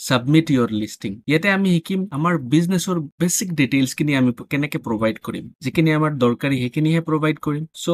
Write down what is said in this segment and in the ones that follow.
submit your listing. ইয়াতে আমি শিকিম আমাৰ বিজনেছৰ বেসিক ডিটেইলছ কিনি আমি কেনেকে প্ৰভাইড কৰিম যিখিনি আমাৰ দৰকাৰী হেকিনিহে প্ৰভাইড কৰিম সো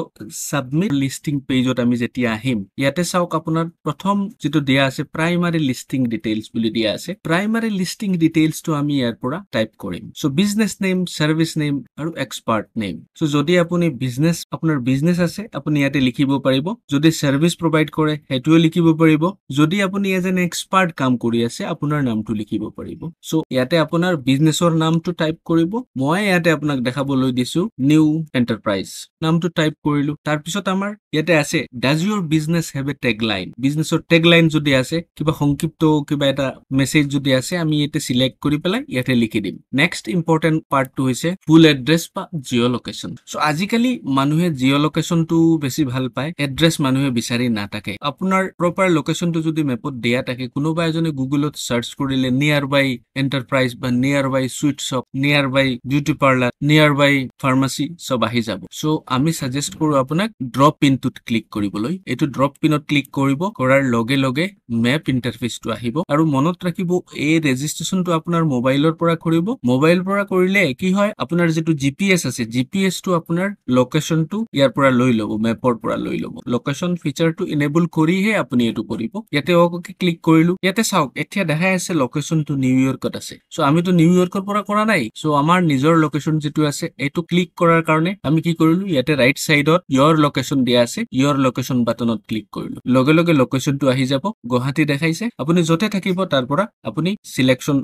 সাবমিট লিস্টিং পেজত আমি যেতিয়া আহিম ইয়াতে চাওক আপোনাৰ প্ৰথম যেটো দিয়া আছে প্ৰাইমাৰী লিস্টিং ডিটেইলছ বুলি দিয়া আছে প্ৰাইমাৰী লিস্টিং ডিটেইলছ তো আমি ইয়াৰ পৰা টাইপ কৰিম so business name service name আৰু এক্সপাৰ্ট নেম সো যদি আপুনি বিজনেছ আপোনাৰ বিজনেছ আছে আপুনি ইয়াতে লিখিব পাৰিব যদি সাৰ্ভিস প্ৰভাইড কৰে হেতুও লিখিব পাৰিব যদি আপুনি এজ এন এক্সপাৰ্ট কাম কৰি আছে আপোনাৰ নামটো লিখিব পাৰিব সো ইয়াতে আপোনাৰ বিজনেছৰ নামটো টাইপ কৰিব মই ইয়াতে আপোনাক দেখাবলৈ দিছো নিউ এন্টাৰপ্ৰাইজ নামটো টাইপ কৰিলো তাৰ পিছত আমাৰ ইয়াতে আছে does Euro business have a tagline বিজনেছৰ ট্যাগলাইন যদি আছে কিবা সংক্ষিপ্ত কিবা এটা মেসেজ যদি আছে আমি ইয়াতে সিলেক্ট কৰি পেলাই ইয়াতে লিখি দিম নেক্সট ইম্পৰ্টেন্ট পাৰ্টটো হৈছে ফুল এড্ৰেছ বা জিও লোকেশন সো আজিকালি মানুহে জিও লোকেশনটো বেছি ভাল পায় এড্ৰেছ মানুহে বিচাৰি নাথাকে আপোনাৰ প্ৰপাৰ লোকেশনটো যদি মেপত দিয়া থাকে কোনোবা এজনে গুগলত সাৰ্চ কৰিলে নিয়াৰ বাই এন্টাৰপ্ৰাইজ বা নিয়াৰ বাই সুইট শপ নিয়াৰ বাই বিউটি পাৰ্লাৰ নিয়াৰ বাই ফাৰ্মাসী সব আহি যাব সো আমি সাজেষ্ট কৰো আপোনাক ড্ৰপ ইনটুত ক্লিক কৰিবলৈ এটো ড্ৰপ পিনত ক্লিক কৰিব কৰাৰ লগে লগে মেপ ইন্টাৰফেসটো আহিব আৰু মনত ৰাখিব এই ৰেজিষ্ট্ৰেচনটো আপোনাৰ মোবাইলৰ পৰা কৰিব মোবাইল পৰা কৰিলে কি হয় আপোনাৰ যেটো জিপিএস আছে জিপিএস টো আপোনাৰ লোকেশনটো ইয়াৰ পৰা লৈ লব মেপৰ পৰা লৈ লব লোকেশন ফিচাৰটো এনেবল কৰিহে আপুনি এটো কৰিব ইয়াতে ওকে ক্লিক কৰিলো ইয়াতে চাওক এতিয়া দেখাই আছে লোকেশনটো নিউয়ৰ্কত আছে সো আমিটো নিউয়ৰ্কৰ পৰা কৰা নাই সো আমাৰ নিজৰ লোকেশন যেটো আছে এটো ক্লিক কৰাৰ কাৰণে আমি কি কৰিলো ইয়াতে ৰাইট সাইডত ইয়ৰ লোকেশন দিয়া আছে ইয়ৰ লোকেশন বাটনত ক্লিক কৰিলো লগে লগে লোকেশনটো আহি যাব গুৱাহাটী দেখাইছে আপুনি যতে থাকিব তাৰ পৰা আপুনি সিলেকশন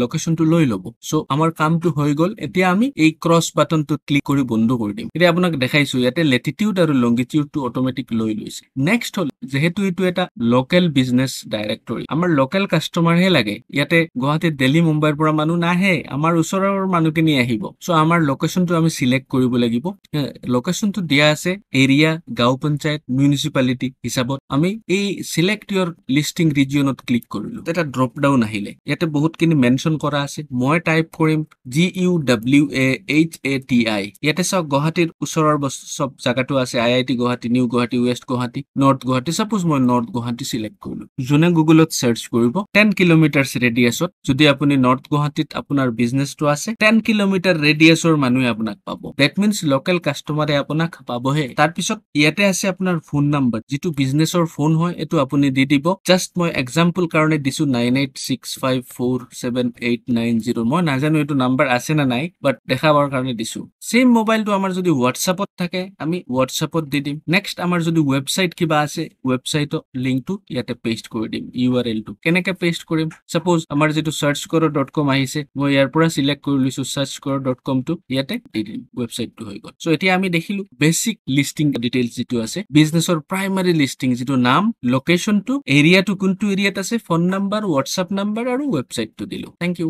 লোকেশনটো লৈ লব সো আমাৰ কামটো হৈ গল এতিয়া আমি এই ক্ৰস বাটনটো ক্লিক কৰি বন্ধ কৰি দিম এতিয়া আপোনাক দেখাইছো ইয়াতে লেটিটিউড আৰু লংগিটিউডটো অটোমেটিক লৈ লৈছে নেক্সট হল যেহেতু এটো এটা লোকেল বিজনেছ ডাইৰেক্টৰী আমাৰ লোকেল কাস্টমাৰ হে লাগে ইয়াতে গুৱাহাটী দিল্লী মুম্বাইৰ পৰা মানুহ নাহে আমাৰ ওচৰৰ মানুহখিনি আহিব সো আমাৰ লোকেশনটো আমি সিলেক্ট কৰিব লাগিব লোকেশনটো দিয়া আছে এৰিয়া গাঁও পঞ্চায়ত মিউনিসিপালিটি হিচাপত আমি এই সিলেক্ট ইয়ৰ লিস্টিং ৰিজিয়নত ক্লিক কৰিলো এটা ড্ৰপ ডাউন আহিলে ইয়াতে বহুতখিনি মেনশন কৰা আছে মই টাইপ কৰিম GUWAHATI ইয়াতে সব গুৱাহাটীৰ ওচৰৰ সব জায়গাটো আছে IIT Guwahati new Guwahati West Guwahati north Guwahati suppose মই নৰ্থ গুৱাহাটী সিলেক্ট কৰিলো জুনে গুগলত সাৰ্চ কৰিব 10 কিলোমিটাৰছ ৰেডিয়াছত যদি আপুনি নৰ্থ গুৱাহাটীত আপোনাৰ বিজনেছটো আছে 10 কিলোমিটাৰ ৰেডিয়াছৰ মানুহে আপোনাক পাব দ্যাট মিন্স লোকেল কাস্টমাৰে আপোনাক পাবহে তাৰ পিছত ইয়াতে আছে আপোনাৰ ফোন নাম্বাৰ যেটো বিজনেছৰ ফোন হয় এটো আপুনি দি দিব জাস্ট মই এক্সাম্পল কাৰণে দিছো 9865478890 মই নাজানো এটো নাম্বাৰ আছে না নাই বাট দেখাবৰ কাৰণে দিছো সেম মোবাইলটো আমাৰ যদি WhatsAppত থাকে আমি WhatsAppত দি দিম নেক্সট আমাৰ যদি ওয়েবসাইট কিবা আছে ওয়েবসাইটৰ লিংকটো ইয়াতে পেস্ট কৰি দিম URL টো কেনেকে পেস্ট কৰিম সাপোজ আমাৰ যেটো searchkoro.com আহিছে মই ইয়াৰ পৰা সিলেক্ট কৰি লৈছো searchkoro.com টো ইয়াতে দি দিম ওয়েবসাইটটো হৈ গল সো এতিয়া আমি দেখিলো বেসিক লিস্টিং ডিটেইলছ যেটো আছে বিজনেছৰ প্ৰাইমাৰী লিস্টিং যেটো নাম লোকেশনটো এৰিয়াটো কোনটো এৰিয়াত আছে ফোন নাম্বাৰ WhatsApp নাম্বাৰ আৰু ওয়েবসাইটটো দিলো থ্যাংক ইউ